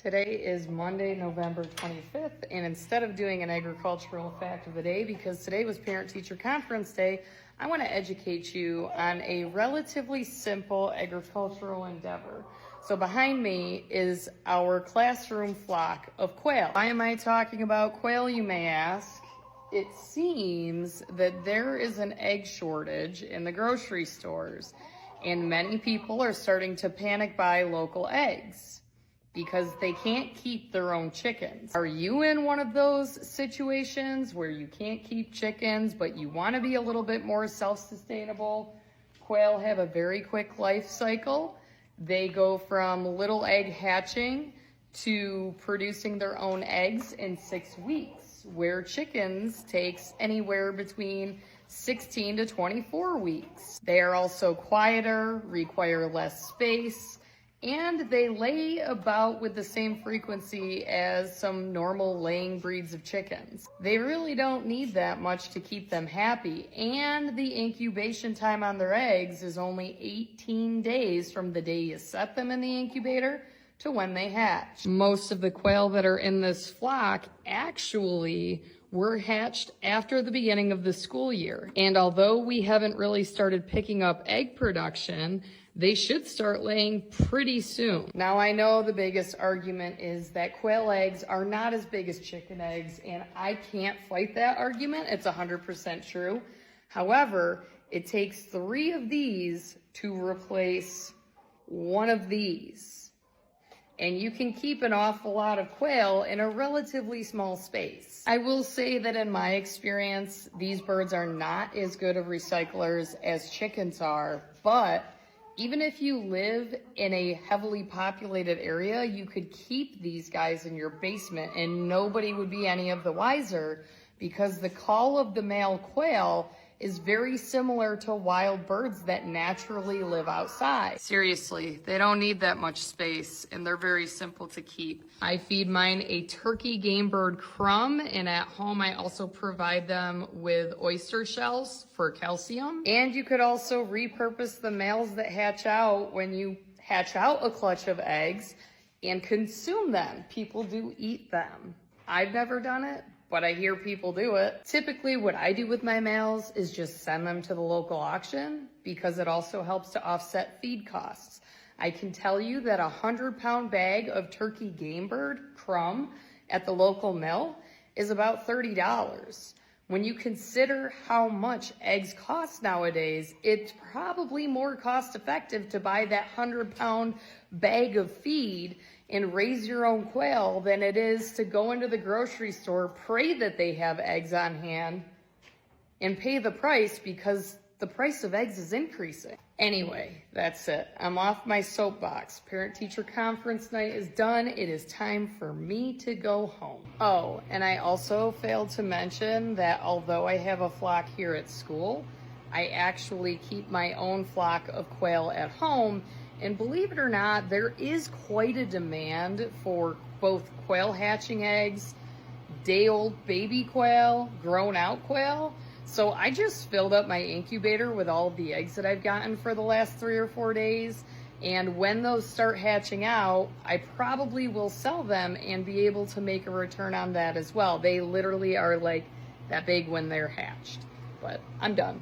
Today is Monday, November 25th, and instead of doing an agricultural fact of the day, because today was Parent-Teacher Conference Day, I want to educate you on a relatively simple agricultural endeavor. So behind me is our classroom flock of quail. Why am I talking about quail, you may ask? It seems that there is an egg shortage in the grocery stores, and many people are starting to panic buy local eggs because they can't keep their own chickens. Are you in one of those situations where you can't keep chickens, but you want to be a little bit more self-sustainable? Quail have a very quick life cycle. They go from little egg hatching to producing their own eggs in 6 weeks, where chickens takes anywhere between 16 to 24 weeks. They are also quieter, require less space, and they lay about with the same frequency as some normal laying breeds of chickens. They really don't need that much to keep them happy, and the incubation time on their eggs is only 18 days from the day you set them in the incubator to when they hatch. Most of the quail that are in this flock actually were hatched after the beginning of the school year. And although we haven't really started picking up egg production, they should start laying pretty soon. Now, I know the biggest argument is that quail eggs are not as big as chicken eggs, and I can't fight that argument. It's 100% true. However, it takes 3 of these to replace 1 of these. And you can keep an awful lot of quail in a relatively small space. I will say that in my experience, these birds are not as good of recyclers as chickens are, but even if you live in a heavily populated area, you could keep these guys in your basement and nobody would be any of the wiser, because the call of the male quail is very similar to wild birds that naturally live outside. Seriously, they don't need that much space and they're very simple to keep. I feed mine a turkey game bird crumb, and at home I also provide them with oyster shells for calcium. And you could also repurpose the males that hatch out when you hatch out a clutch of eggs and consume them. People do eat them. I've never done it, but I hear people do it. Typically, what I do with my males is just send them to the local auction, because it also helps to offset feed costs. I can tell you that a 100-pound bag of turkey game bird crumb at the local mill is about $30. When you consider how much eggs cost nowadays, it's probably more cost effective to buy that 100-pound bag of feed and raise your own quail than it is to go into the grocery store, pray that they have eggs on hand, and pay the price because the price of eggs is increasing. Anyway, that's it. I'm off my soapbox. Parent-teacher conference night is done. It is time for me to go home. Oh, and I also failed to mention that although I have a flock here at school, I actually keep my own flock of quail at home. And believe it or not, there is quite a demand for both quail hatching eggs, day-old baby quail, grown-out quail. So I just filled up my incubator with all of the eggs that I've gotten for the last 3 or 4 days. And when those start hatching out, I probably will sell them and be able to make a return on that as well. They literally are like that big when they're hatched. But I'm done.